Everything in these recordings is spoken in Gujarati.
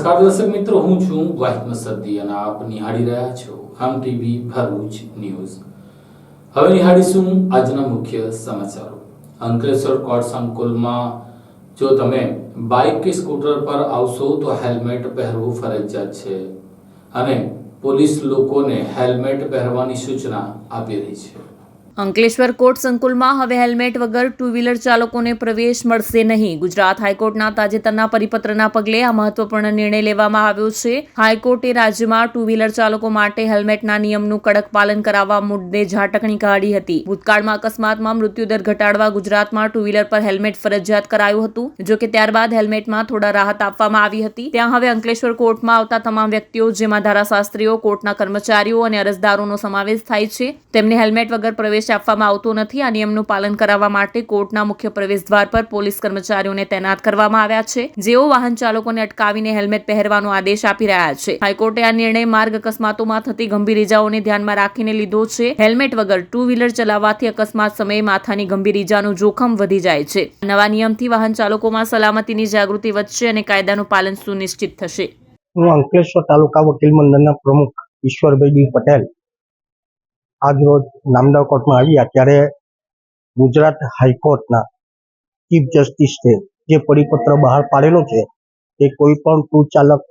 નમસ્કાર દર્શક મિત્રો, હું છું વાહિદ મસદ્દી અને આપ નિહાળી રહ્યા છો આમ ટીવી ભરૂચ ન્યૂઝ। હવે નિહાળીશું આજના મુખ્ય સમાચારો। અંકલેશ્વર કોર્ટ સંકુલમાં જો તમે બાઇક કે સ્કૂટર પર આવશો તો હેલ્મેટ પહેરવું ફરજિયાત છે અને પોલીસ લોકોને હેલ્મેટ પહેરવાની સૂચના આપી રહી છે। અંકલેશ્વર કોર્ટ સંકુલમાં હવે હેલ્મેટ વગર ટુ વ્હીલર ચાલકોને પ્રવેશ મળશે નહીં। ગુજરાત હાઈકોર્ટના તાજેતરના પરિપત્રના પગલે આ મહત્વપૂર્ણ નિર્ણય લેવામાં આવ્યો છે। હાઈકોર્ટે રાજ્યમાં ટુ વ્હીલર ચાલકો માટે હેલ્મેટના નિયમનું કડક પાલન કરાવવા મુદ્દે ઝાટકણી કાઢી હતી। ભૂતકાળમાં અકસ્માતમાં મૃત્યુદર ઘટાડવા ગુજરાતમાં ટુ વ્હીલર પર હેલ્મેટ ફરજિયાત કરાયું હતું, જો કે ત્યારબાદ હેલ્મેટમાં થોડા રાહત આપવામાં આવી હતી। ત્યાં હવે અંકલેશ્વર કોર્ટમાં આવતા તમામ વ્યક્તિઓ, જેમાં ધારાશાસ્ત્રીઓ, કોર્ટના કર્મચારીઓ અને અરજદારોનો સમાવેશ થાય છે, તેમને હેલ્મેટ વગર પ્રવેશ આપવામાં આવતો નથી। આ નિયમનું પાલન કરાવવા માટે કોર્ટના મુખ્ય પ્રવેશદ્વાર પર પોલીસ કર્મચારીઓને તૈનાત કરવામાં આવ્યા છે, જેઓ વાહન ચાલકોને અટકાવીને હેલ્મેટ પહેરવાનો આદેશ આપી રહ્યા છે। હાઈકોર્ટે આ નિર્ણય માર્ગ અકસ્માતોમાં થતી ગંભીર ઇજાઓને ધ્યાનમાં રાખીને લીધો છે। હેલ્મેટ વગર ટુ વ્હીલર ચલાવવાથી અકસ્માત સમયે માથાની ગંભીર ઇજાનું જોખમ વધી જાય છે। નવા નિયમથી વાહન ચાલકોમાં સલામતીની જાગૃતિ વધશે અને કાયદાનું પાલન સુનિશ્ચિત થશે। હું અંકલેશ્વર તાલુકા વકીલ મંડળના પ્રમુખ ઈશ્વરભાઈ ડી પટેલ આજ રોજ નામદાર કોર્ટમાં આવ્યા ત્યારે ગુજરાત હાઈકોર્ટના ચીફ જસ્ટિસે જે પરિપત્ર બહાર પાડેલો છે તે કોઈ પણ ટુ ચાલક,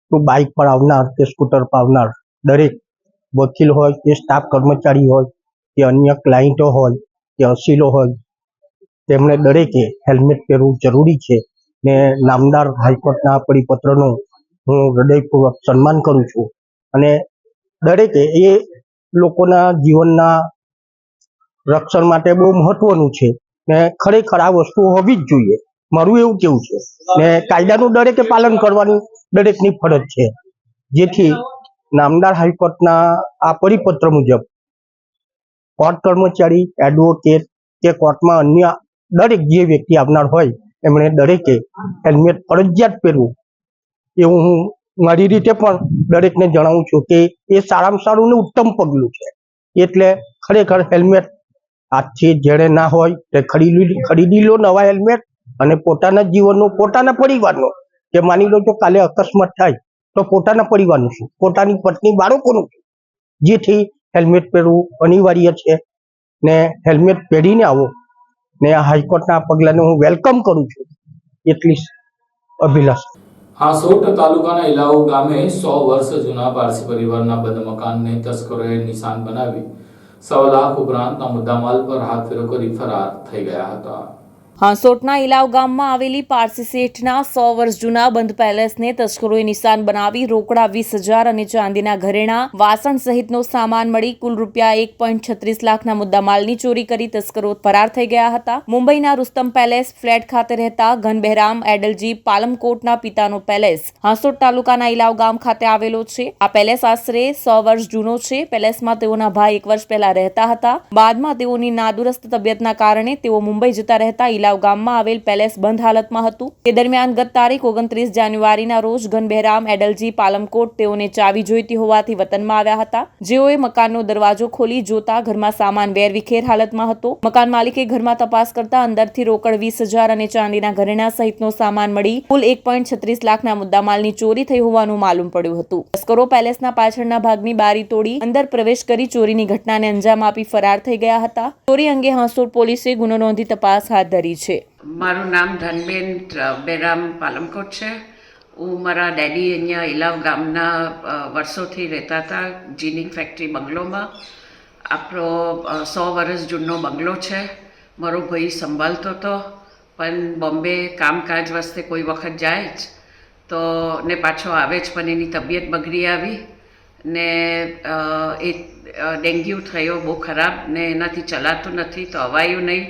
ટુ બાઇક પર આવનાર કે સ્કૂટર પર આવનાર દરેક વકીલ હોય કે સ્ટાફ કર્મચારી હોય કે અન્ય ક્લાયન્ટો હોય કે અસીલો હોય, તેમણે દરેકે હેલ્મેટ પહેરવું જરૂરી છે ને નામદાર હાઈકોર્ટના પરિપત્રનું હું હૃદયપૂર્વક સન્માન કરું છું અને દરેકે એ લોકોના જીવનના રક્ષણ માટે બહુ મહત્વનું છે ને ખરેખર આ વસ્તુ હોવી જ જોઈએ, મારું એવું કેવું છે ને કાયદાનું દરેકે પાલન કરવાની દરેકની ફરજ છે, જેથી નામદાર હાઈકોર્ટના આ પરિપત્ર મુજબ કોર્ટ કર્મચારી, એડવોકેટ કે કોર્ટમાં અન્ય દરેક જે વ્યક્તિ આવનાર હોય એમણે દરેકે હેલ્મેટ ફરજિયાત પહેરવું એવું હું મારી રીતે પણ દરેકને જણાવું છું કે એ સારામાં સારું ને ઉત્તમ પગલું છે। એટલે ખરેખર હેલ્મેટ આજથી જેણે ના હોય તે ખરીદી લો નવા હેલ્મેટ અને પોતાના જીવનનું, પોતાના પરિવારનું, કે માની લો તો કાલે અકસ્માત થાય તો પોતાના પરિવારનું શું, પોતાની પત્ની, બાળકોનું શું, જેથી હેલ્મેટ પહેરવું અનિવાર્ય છે ને હેલ્મેટ પહેરીને આવો ને આ હાઈકોર્ટના પગલાને હું વેલકમ કરું છું, એટલી અભિલાષા। હાંસોટ તાલુકાના ઇલાઉ ગામે 100 વર્ષ જૂના પારસી પરિવારના બંધ મકાનને તસ્કરોએ નિશાન બનાવી 1.25 લાખ ઉપરાંતના મુદ્દામાલ પર હાથફેરો કરી ફરાર થઈ ગયા હતા। હાંસોટના ઇલાવ ગામમાં આવેલી પારસી શેઠના 100 વર્ષ જૂના બંધ પેલેસને તસ્કરોએ નિશાન બનાવી રોકડા 20,000 અને ચાંદીના ઘરેણા, વાસણ સહિતનો સામાન મળી કુલ રૂપિયા 1.36 લાખના મુદ્દામાલની ચોરી કરી તસ્કરો ફરાર થઈ ગયા હતા। મુંબઈના રુસ્તમ પેલેસ ફ્લેટ ખાતે રહેતા ઘનબહેરામ એડલજી પાલમકોટના પિતાનો પેલેસ હાંસોટ તાલુકાના ઇલાવ ગામ ખાતે આવેલો છે। આ પેલેસ આશરે 100 વર્ષ જૂનો છે। પેલેસમાં તેઓના ભાઈ 1 વર્ષ પહેલા રહેતા હતા। બાદમાં તેઓની નાદુરસ્ત તબિયતના કારણે તેઓ મુંબઈ જતા રહેતા ઇલાવ ગામમાં આવેલ પેલેસ બંધ હાલતમાં હતું। તે દરમિયાન ગત તારીખ 29 જાન્યુઆરીના રોજ ઘનબહેરામ એડલજી પાલમકોટ તેઓને ચાવી જોઈતી હોવાથી વતનમાં આવ્યા હતા। જેઓએ મકાનનો દરવાજો ખોલી જોતા ઘરમાં સામાન વેરવિખેર હાલતમાં હતો। મકાન માલિકે ઘરમાં તપાસ કરતા અંદરથી રોકડ 20,000 અને ચાંદીના ઘરેણા સહિતનો સામાન મળી કુલ 1.36 લાખના મુદ્દામાલની ચોરી થઈ હોવાનું માલુમ પડ્યું હતું। તસ્કરો પેલેસના પાછળના ભાગની બારી તોડી અંદર પ્રવેશ કરી ચોરીની ઘટનાને અંજામ આપી ફરાર થઈ ગયા હતા। ચોરી અંગે હાંસોટ પોલીસે ગુનો નોંધી તપાસ હાથ ધરી છે। મારું નામ ધનબેન બેરામ પાલમકોટ છે। હું મારા ડેડી અહીંયા ઇલાવ ગામના વર્ષોથી રહેતા હતા, જીનિંગ ફેક્ટરી બંગલોમાં। આપણો 100 વર્ષ જૂનો બંગલો છે। મારો ભાઈ સંભાળતો હતો, પણ બોમ્બે કામકાજ વાસ્તે કોઈ વખત જાય જ તો ને પાછો આવે જ, પણ એની તબિયત બગડી આવી ને એ ડેન્ગ્યુ થયો બહુ ખરાબ ને એનાથી ચલાતું નથી તો અવાયું નહીં,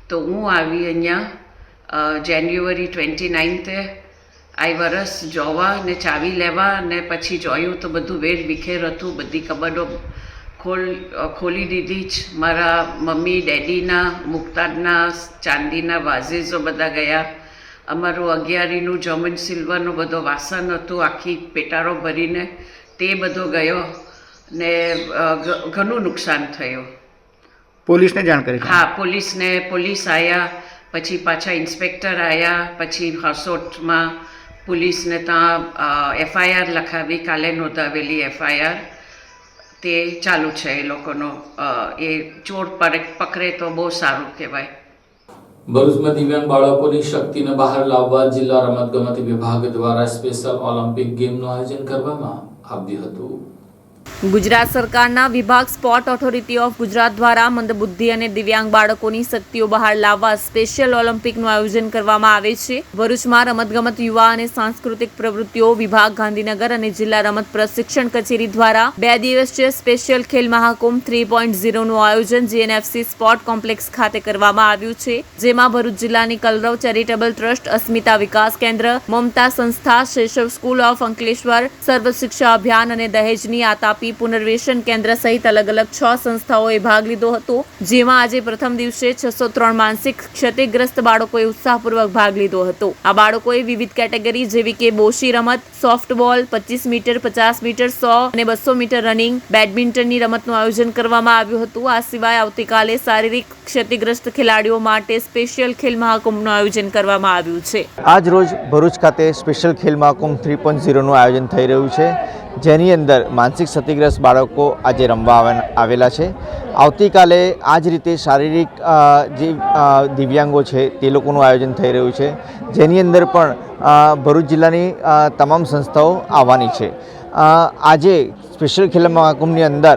તો હું આવી અહીંયા જાન્યુઆરી 29 આ વરસ જોવા ને ચાવી લેવા ને પછી જોયું તો બધું વેર વિખેર હતું, બધી કબડો ખોલી દીધી જ। મારા મમ્મી ડેડીના મુક્તાદના ચાંદીના વાઝીઝો બધા ગયા। અમારું 11નું જર્મન સિલ્વરનો બધો વાસણ હતું, આખી પેટારો ભરીને તે બધો ગયો ને ઘણું નુકસાન થયું। પોલીસને જાણ કરી? હા, પોલીસ આવ્યા, પછી પાછા ઇન્સ્પેક્ટર આવ્યા, પછી હાંસોટમાં પોલીસને ત્યાં એફઆઈઆર લખાવી, કાલે નોંધાવેલી એફઆઈઆર તે ચાલુ છે એ લોકોનો. એ ચોર પકડે તો બહુ સારું કહેવાય. ભરૂચમાં દિવ્યાંગ બાળકોની શક્તિને બહાર લાવવા જિલ્લા રમતગમત વિભાગ દ્વારા સ્પેશિયલ ઓલિમ્પિક ગેમનું આયોજન કરવામાં આવ્યું હતું. ગુજરાત સરકારના વિભાગ સ્પોર્ટ ઓથોરિટી ઓફ ગુજરાત દ્વારા મંદબુદ્ધિ અને દિવ્યાંગ બાળકોની શક્તિઓ બહાર લાવવા સ્પેશિયલ ઓલિમ્પિકનું આયોજન કરવામાં આવે છે. ભરૂચમાં રમતગમત, યુવા અને સાંસ્કૃતિક પ્રવૃત્તિઓ વિભાગ ગાંધીનગર અને જિલ્લા રમત પ્રશિક્ષણ કચેરી દ્વારા 2 દિવસીય સ્પેશિયલ ખેલ મહાકુંભ 3.0નું આયોજન જીએનએફસી સ્પોર્ટ કોમ્પ્લેક્સ ખાતે કરવામાં આવ્યું છે. જેમાં ભરૂચ જિલ્લાની કલરવ ચેરિટેબલ ટ્રસ્ટ, અસ્મિતા વિકાસ કેન્દ્ર, મમતા સંસ્થા, શૈશવ સ્કૂલ ઓફ અંકલેશ્વર, સર્વ શિક્ષા અભિયાન અને દહેજની આતાપી પુનર્વેશન કેન્દ્ર સહિત અલગ અલગ 6 સંસ્થાઓએ ભાગ લીધો હતો. જેમાં આજે પ્રથમ દિવસે 603 માનસિક ક્ષતિગ્રસ્ત બાળકોએ ઉત્સાહપૂર્વક ભાગ લીધો હતો. આ બાળકોએ વિવિધ કેટેગરી જેવી કે બોશી રમત, સોફ્ટબોલ, 25 મીટર, 50 મીટર, 100 અને 200 મીટર રનિંગ, બેડમિન્ટનની રમતનું આયોજન કરવામાં આવ્યું હતું. આ સિવાય આવતીકાલે શારીરિક ક્ષતિગ્રસ્ત ખેલાડીઓ માટે સ્પેશિયલ ખેલ મહાકુંભનું આયોજન કરવામાં આવ્યું છે. આજ રોજ ભરૂચ ખાતે સ્પેશિયલ ખેલ મહાકુંભ 3.0નું આયોજન થઈ રહ્યું છે, જેની અંદર માનસિક ક્ષતિગ્રસ્ત બાળકો આજે રમવા આવેલા છે. આવતીકાલે આ જ રીતે શારીરિક જે દિવ્યાંગો છે તે લોકોનું આયોજન થઈ રહ્યું છે, જેની અંદર પણ ભરૂચ જિલ્લાની તમામ સંસ્થાઓ આવવાની છે. આજે સ્પેશિયલ ખેલ મહાકુંભની અંદર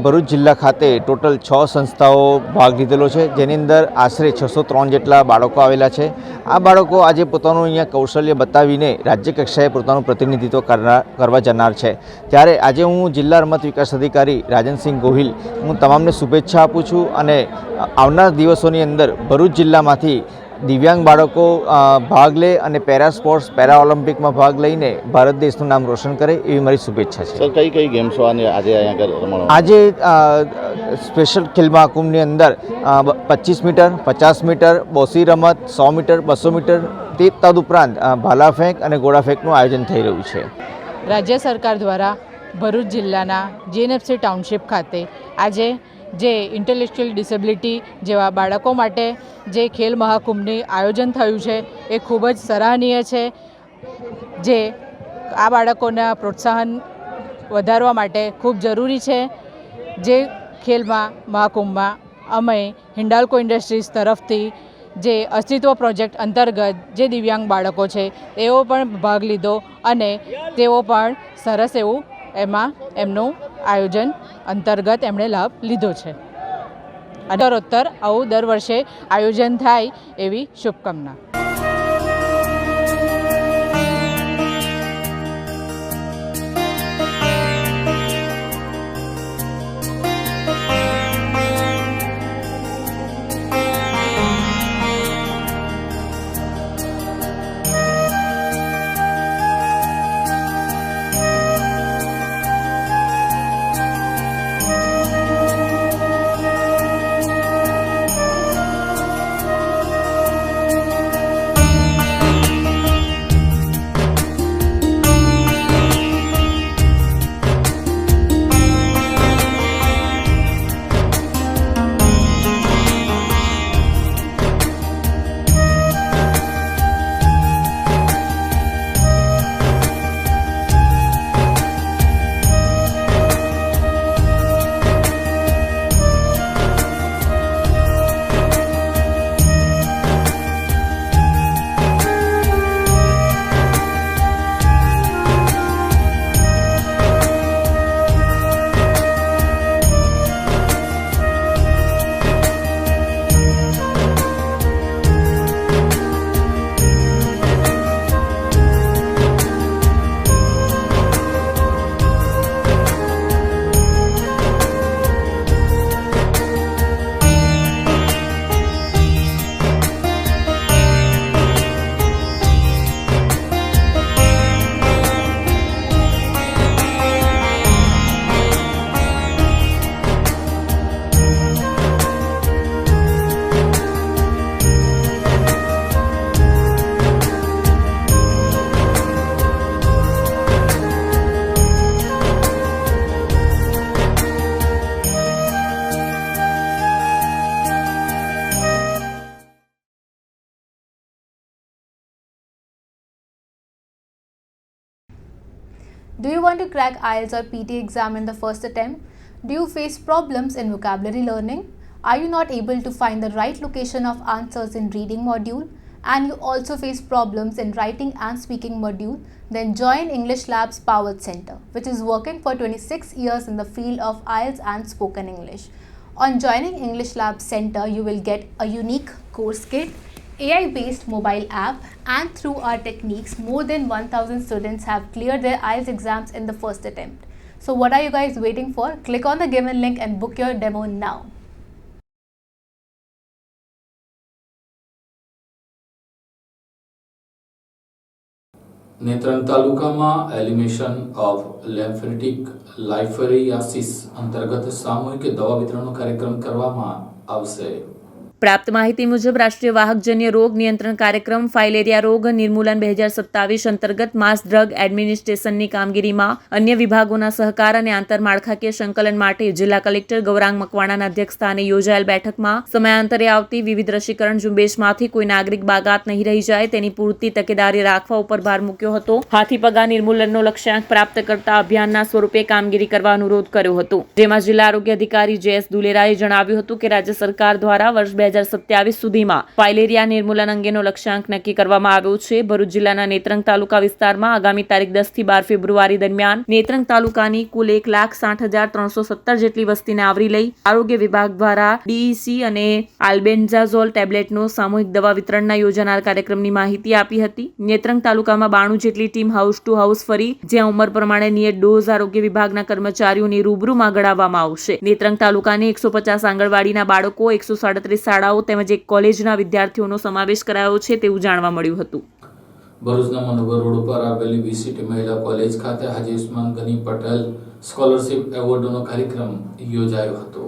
ભરૂચ જિલ્લા ખાતે ટોટલ 6 સંસ્થાઓ ભાગ લીધેલો છે, જેની અંદર આશરે 603 જેટલા બાળકો આવેલા છે. આ બાળકો આજે પોતાનું અહીંયા કૌશલ્ય બતાવીને રાજ્ય કક્ષાએ પોતાનું પ્રતિનિધિત્વ કરવા જનાર છે. ત્યારે આજે હું જિલ્લા રમત વિકાસ અધિકારી રાજનસિંહ ગોહિલ હું તમામને શુભેચ્છા આપું છું અને આવનાર દિવસોની અંદર ભરૂચ જિલ્લામાંથી દિવ્યાંગ બાળકો ભાગ લે અને પેરા સ્પોર્ટ્સ, પેરા ઓલિમ્પિકમાં ભાગ લઈને ભારત દેશનું નામ રોશન કરે એવી મારી શુભેચ્છા છે. સર, કઈ ગેમ્સો આજે અહીંયા આજે સ્પેશિયલ ખેલ મહાકુંભની અંદર 25 મીટર, 50 મીટર, બોસી રમત, 100 મીટર, 200 મીટર, તે તદુપરાંત ભાલા ફેંક અને ગોળા ફેંકનું આયોજન થઈ રહ્યું છે. રાજ્ય સરકાર દ્વારા ભરૂચ જિલ્લાના જીએનએફસી ટાઉનશીપ ખાતે આજે જે ઇન્ટેલેક્ચ્યુઅલ ડિસેબિલિટી જેવા બાળકો માટે જે ખેલ મહાકુંભનું આયોજન થયું છે એ ખૂબ જ સરાહનીય છે. જે આ બાળકોના પ્રોત્સાહન વધારવા માટે ખૂબ જરૂરી છે. જે ખેલ મહાકુંભમાં અમે હિન્ડાલ્કો ઇન્ડસ્ટ્રીઝ તરફથી જે અસ્તિત્વ પ્રોજેક્ટ અંતર્ગત જે દિવ્યાંગ બાળકો છે તેઓ પણ ભાગ લીધો અને તેઓ પણ સરસ એવું એમાં એમનું આયોજન અંતર્ગત એમણે લાભ લીધો છે. ઉત્તરોત્તર આવું દર વર્ષે આયોજન થાય એવી શુભકામના. Do you want to crack IELTS or PT exam in the first attempt? Do you face problems in vocabulary learning? Are you not able to find the right location of answers in reading module? And you also face problems in writing and speaking module? Then join English Lab's Powered Center, which is working for 26 years in the field of IELTS and spoken English. On joining English Lab Center, you will get a unique course kit, AI-based mobile app, and through our techniques, more than 1,000 students have cleared their IELTS exams in the first attempt. So what are you guys waiting for? Click on the given link and book your demo now. Netrang તાલુકામાં એલિમિનેશન ઓફ લેમ્ફેટિક લાઇફેરિયાસિસ અંતર્ગત સામૂહિક દવા વિતરણનો કાર્યક્રમ કરવામાં આવશે. પ્રાપ્ત માહિતી મુજબ રાષ્ટ્રીય વાહકજન્ય રોગ નિયંત્રણ કાર્યક્રમ ફાઇલેરિયા રોગ નિર્મૂલન 2027 અંતર્ગત માસ ડ્રગ એડમિનિસ્ટ્રેશનની કામગીરીમાં અન્ય વિભાગોના સહકાર અને આંતરમાળખાકીય સંકલન માટે જિલ્લા કલેક્ટર ગૌરાંગ મકવાણાના અધ્યક્ષસ્થાને યોજાયેલ બેઠકમાં સમયાંતરે આવતી વિવિધ રસીકરણ ઝુંબેશમાંથી કોઈ નાગરિક બાગાત નહીં રહી જાય તેની પૂરતી તકેદારી રાખવા ઉપર ભાર મૂક્યો હતો. હાથીપગા નિર્મૂલનનો લક્ષ્યાંક પ્રાપ્ત કરતા અભિયાનના સ્વરૂપે કામગીરી કરવા અનુરોધ કર્યો હતો, જેમાં જિલ્લા આરોગ્ય અધિકારી JS દુલેરાએ જણાવ્યું હતું કે રાજ્ય સરકાર દ્વારા વર્ષ 2027 સુધીમાં ફાઇલેરિયા નિર્મૂલન અંગેનો લક્ષ્યાંક નક્કી કરવામાં આવ્યો છે. ભરૂચ જિલ્લાના નેત્રંગ તાલુકા વિસ્તારમાં આગામી તારીખ 10 થી 12 ફેબ્રુઆરી દરમિયાન નેત્રંગ તાલુકાની કુલ 1,60,317 જેટલી વસ્તીને આવરી લઈ આરોગ્ય વિભાગ દ્વારા DEC અને આલ્બેન્ઝાઝોલ ટેબ્લેટનો સામૂહિક દવા વિતરણના યોજાનાર કાર્યક્રમની માહિતી આપી હતી. નેત્રંગ તાલુકામાં 92 જેટલી ટીમ હાઉસ ટુ હાઉસ ફરી જ્યાં ઉંમર પ્રમાણે નિયત ડોઝ આરોગ્ય વિભાગના કર્મચારીઓની રૂબરૂમાં ગણાવવામાં આવશે. નેત્રંગ તાલુકાની 150 આંગણવાડીના બાળકો, 137 શાળાઓ તેમજ એક કોલેજના વિદ્યાર્થીઓનો સમાવેશ કરાયો છે તેવું જાણવા મળ્યું હતું. ભરૂચના મનોહર રોડ પર આવેલી VCT મહિલા કોલેજ ખાતે હાજી ઉસ્માન ગની પટેલ સ્કોલરશિપ એવોર્ડનો કાર્યક્રમ યોજાયો હતો.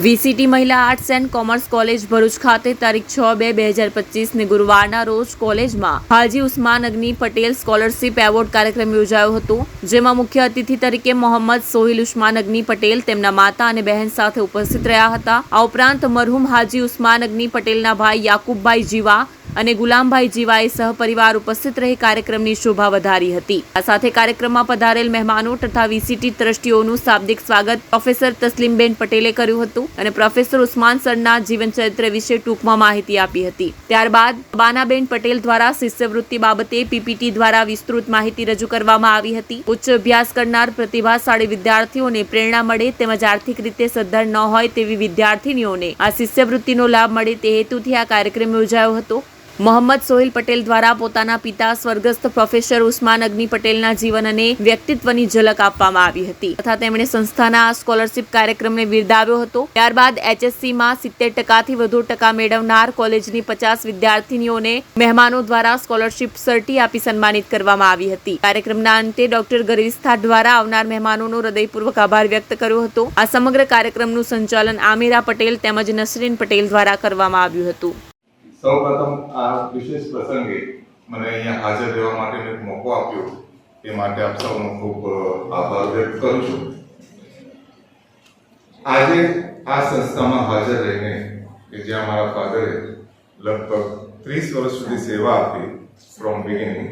VCT મહિલા arts and commerce college Bharuch ખાતે તારીખ 6/2/2025 ને ગુરુવારના રોજ કોલેજમાં હાજી ઉસ્માન અગ્નિ પટેલ સ્કોલરશિપ એવોર્ડ કાર્યક્રમ યોજાયો હતો, જેમાં મુખ્ય અતિથિ તરીકે મોહમ્મદ સોહિલ ઉસ્માન અગ્નિ પટેલ તેમના માતા અને બહેન સાથે ઉપસ્થિત રહ્યા હતા. આ ઉપરાંત મરહુમ હાજી ઉસ્માન અગ્નિ પટેલના ભાઈ યાકુબભાઈ જીવા અને ગુલામભાઈ જીવાએ સહપરિવાર ઉપસ્થિત રહી કાર્યક્રમની શોભા વધારી હતી. આ સાથે કાર્યક્રમમાં પધારેલ મહેમાનો તથા VCT ટ્રસ્ટીઓનું શાબ્દિક સ્વાગત પ્રોફેસર તસ્લીમબેન પટેલે કર્યું હતું અને પ્રોફેસર ઉસ્માન સરના જીવનચરિત્ર વિશે ટૂંકમાં માહિતી આપી હતી. ત્યારબાદ બાનાબેન પટેલ દ્વારા શિષ્યવૃત્તિ બાબતે PPT દ્વારા વિસ્તૃત માહિતી રજૂ કરવામાં આવી હતી. ઉચ્ચ અભ્યાસ કરનાર પ્રતિભાશાળી વિદ્યાર્થીઓને પ્રેરણા મળે તેમજ આર્થિક રીતે સદ્ધર ન હોય તેવી વિદ્યાર્થીનીઓને આ શિષ્યવૃત્તિનો લાભ મળે તે હેતુથી આ કાર્યક્રમ યોજાયો હતો. મોહમ્મદ સોહિલ પટેલ દ્વારા પોતાના પિતા સ્વર્ગસ્થ પ્રોફેસર ઉસ્માન અગ્નિ પટેલના જીવન અને વ્યક્તિત્વની ઝલક આપવામાં આવી હતી તથા તેમણે સંસ્થાના આ સ્કોલરશિપ કાર્યક્રમને બિરદાવ્યો હતો. ત્યારબાદ HSCમાં 70% વધુ ટકા મેળવનાર કોલેજની 50 વિદ્યાર્થીનીઓને મહેમાનો દ્વારા સ્કોલરશિપ સર્ટી આપી સન્માનિત કરવામાં આવી હતી. કાર્યક્રમના અંતે ડોક્ટર ગરવિસ્થા દ્વારા આવનાર મહેમાનોનો હૃદયપૂર્વક આભાર વ્યક્ત કર્યો હતો. આ સમગ્ર કાર્યક્રમનું સંચાલન આમિરા પટેલ તેમજ નસરીન પટેલ દ્વારા કરવામાં આવ્યું હતું. સૌપ્રથમ આ વિશેષ પ્રસંગે મને અહીંયા હાજર રહેવા માટેનો એક મોકો આપ્યો એ માટે આપ સૌનો ખૂબ આભાર વ્યક્ત કરું છું. આજે આ સંસ્થામાં હાજર રહીને કે જ્યાં મારા ફાધરે લગભગ 30 વર્ષ સુધી સેવા આપી ફ્રોમ બિગિનિંગ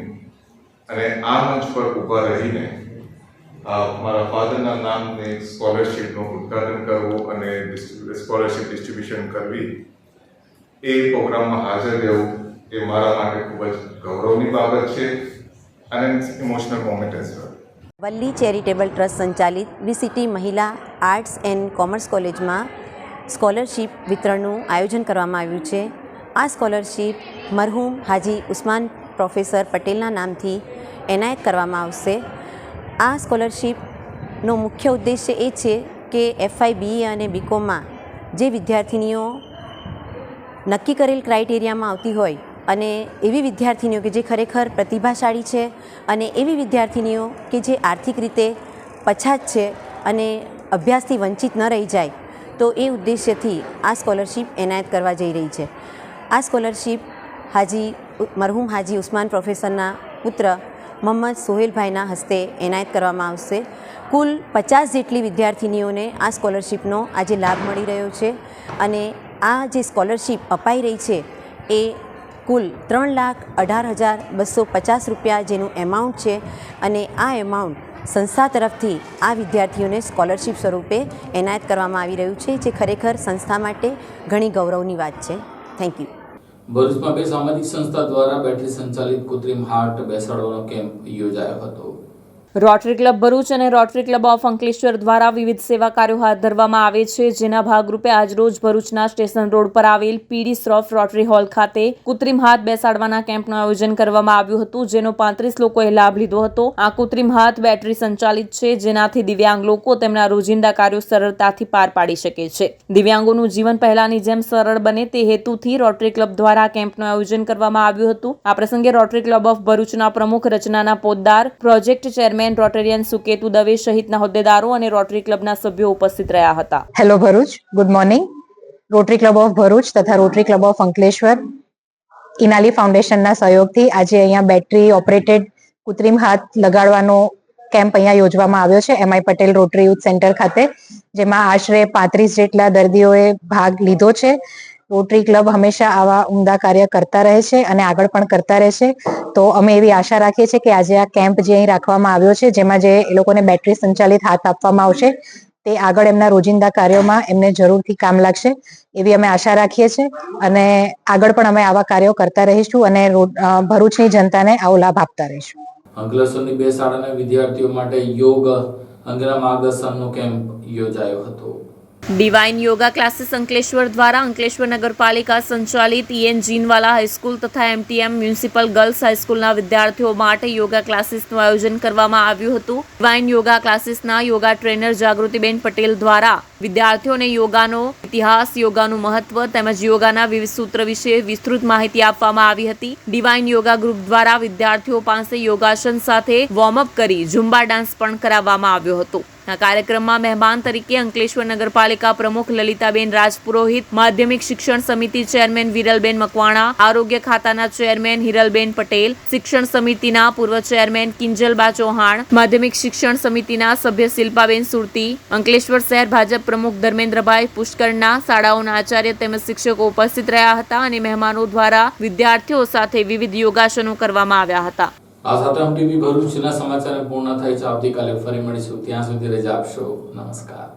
અને આ મંચ પર ઊભા રહીને મારા ફાધરના નામને સ્કોલરશિપનું ઉદ્ઘાટન કરવું અને સ્કોલરશિપ ડિસ્ટ્રીબ્યુશન કરવી એ પ્રોગ્રામમાં હાજર રહેવું એ મારા માટે ખૂબ જ ગૌરવની બાબત છે અને emotional moment as well. Valli charitable trust સંચાલિત VCT મહિલા આર્ટ્સ એન્ડ કોમર્સ કોલેજમાં સ્કોલરશિપ વિતરણનું આયોજન કરવામાં આવ્યું છે. આ સ્કોલરશિપ મરહુમ હાજી ઉસ્માન પ્રોફેસર પટેલના નામથી એનાયત કરવામાં આવશે. આ સ્કોલરશિપનો મુખ્ય ઉદ્દેશ્ય એ છે કે FI BE અને BComમાં જે વિદ્યાર્થીનીઓ નક્કી કરેલ ક્રાઇટેરિયામાં આવતી હોય અને એવી વિદ્યાર્થીનીઓ કે જે ખરેખર પ્રતિભાશાળી છે અને એવી વિદ્યાર્થીનીઓ કે જે આર્થિક રીતે પછાત છે અને અભ્યાસથી વંચિત ન રહી જાય તો એ ઉદ્દેશ્યથી આ સ્કોલરશિપ એનાયત કરવા જઈ રહી છે. આ સ્કોલરશિપ મરહુમ હાજી ઉસ્માન પ્રોફેસરના પુત્ર મોહમ્મદ સોહેલભાઈના હસ્તે એનાયત કરવામાં આવશે. કુલ 50 જેટલી વિદ્યાર્થીનીઓને આ સ્કોલરશિપનો આજે લાભ મળી રહ્યો છે અને આ જે સ્કોલરશિપ અપાઈ રહી છે એ કુલ 3,18,250 રૂપિયા જેનું એમાઉન્ટ છે અને આ એમાઉન્ટ સંસ્થા તરફથી આ વિદ્યાર્થીઓને સ્કોલરશિપ સ્વરૂપે એનાયત કરવામાં આવી રહ્યું છે, જે ખરેખર સંસ્થા માટે ઘણી ગૌરવની વાત છે. Thank you. ભરૂચમાં બે સામાજિક સંસ્થા દ્વારા બેટરી સંચાલિત કૃત્રિમ હાર્ટ બેસાડવાનો કેમ્પ યોજાયો હતો. રોટરી ક્લબ ભરૂચ અને રોટરી ક્લબ ઓફ અંકલેશ્વર દ્વારા વિવિધ સેવા કાર્યો હાથ ધરવામાં આવે છે, જેના ભાગરૂપે આજરોજ ભરૂચના સ્ટેશન રોડ પર આવેલ પીડી શ્રોફ રોટરી હોલ ખાતે કૃત્રિમ હાથ બેસાડવાના કેમ્પનું આયોજન કરવામાં આવ્યું હતું, જેનો 35 લોકોએ લાભ લીધો હતો. આ કૃત્રિમ હાથ બેટરી સંચાલિત છે, જેનાથી દિવ્યાંગ લોકો તેમના રોજિંદા કાર્યો સરળતાથી પાર પાડી શકે છે. દિવ્યાંગોનું જીવન પહેલાની જેમ સરળ બને તે હેતુથી રોટરી ક્લબ દ્વારા આ કેમ્પનું આયોજન કરવામાં આવ્યું હતું. આ પ્રસંગે રોટરી ક્લબ ઓફ ભરૂચના પ્રમુખ રચનાના Poddar, project chairman Rotarian Suketu Dave સહિતના હોદ્દેદારો અને રોટરી ક્લબના સભ્યો ઉપસ્થિત રહ્યા હતા. Hello Bharuch, good morning. Rotary club of Bharuch તથા રોટરી ક્લબ ઓફ અંકલેશ્વર ઇનાલી ફાઉન્ડેશનના સહયોગથી આજે અહીંયા બેટરી ઓપરેટેડ કૃત્રિમ હાથ લગાડવાનો કેમ્પ અહીંયા યોજવામાં આવ્યો છે MI Patel rotary youth centre ખાતે, જેમાં આશરે 35 જેટલા દર્દીઓએ ભાગ લીધો છે. રોટરી ક્લબ હંમેશા આવા ઉમદા કાર્ય કરતા રહે છે અને આગળ પણ કરતા રહેશે. તો અમે એવી આશા રાખીએ છીએ કે આજે આ કેમ્પ જે અહીં રાખવામાં આવ્યો છે, જેમાં જે એ લોકોને બેટરી સંચાલિત હાથ આપવામાં આવશે, તે આગળ એમના રોજિંદા કાર્યોમાં એમને જરૂરથી કામ લાગશે એવી અમે આશા રાખીએ છીએ અને આગળ પણ અમે આવા કાર્યો કરતા રહીશું અને ભરૂચની જનતાને આવો લાભ આપતા રહીશું. અંકલેશ્વરની બે શાળાના વિદ્યાર્થીઓ માટે યોગ અંગેના માર્ગદર્શનનો કેમ્પ યોજાયો હતો. ડિવાઇન યોગા ક્લાસીસ અંકલેશ્વર દ્વારા અંકલેશ્વર નગરપાલિકા સંચાલિત EN જીનવાલા હાઈસ્કૂલ તથા MTM મ્યુનિસિપલ ગર્લ્સ હાઈસ્કૂલના વિદ્યાર્થીઓ માટે યોગા ક્લાસીસનું આયોજન કરવામાં આવ્યું હતું. ડિવાઇન યોગા ક્લાસીસના યોગા ટ્રેનર જાગૃતિબેન પટેલ દ્વારા વિદ્યાર્થીઓને યોગાનો ઇતિહાસ, યોગાનું મહત્વ તેમજ યોગાના વિવિધ સૂત્ર વિશે વિસ્તૃત માહિતી આપવામાં આવી હતી. ડિવાઇન યોગા ગ્રુપ દ્વારા વિદ્યાર્થીઓ પાસે યોગાસન સાથે વોર્મઅપ કરી ઝુંબા ડાન્સ પણ કરાવવામાં આવ્યો હતો. આ કાર્યક્રમમાં મહેમાન તરીકે અંકલેશ્વર નગરપાલિકા પ્રમુખ લલિતાબેન રાજપુરોહિત, માધ્યમિક શિક્ષણ સમિતિ ચેરમેન વિરલબેન મકવાણા, આરોગ્ય ખાતાના ચેરમેન હિરલબેન પટેલ, શિક્ષણ સમિતિના પૂર્વ ચેરમેન કિંજલબા ચૌહાણ, માધ્યમિક શિક્ષણ સમિતિના સભ્ય શિલ્પાબેન સુરતી, અંકલેશ્વર શહેર ભાજપ પ્રમુખ ધર્મેન્દ્રભાઈ, પુષ્કરના શાળાઓના આચાર્ય તેમજ શિક્ષકો ઉપસ્થિત રહ્યા હતા અને મહેમાનો દ્વારા વિદ્યાર્થીઓ સાથે વિવિધ યોગાસનો કરવામાં આવ્યા હતા. આ સાથે ટીવી ભરૂચના સમાચાર પૂર્ણ થાય છે. આવતીકાલે ફરી મળીશું. ત્યાં સુધી રજા આપશો. નમસ્કાર.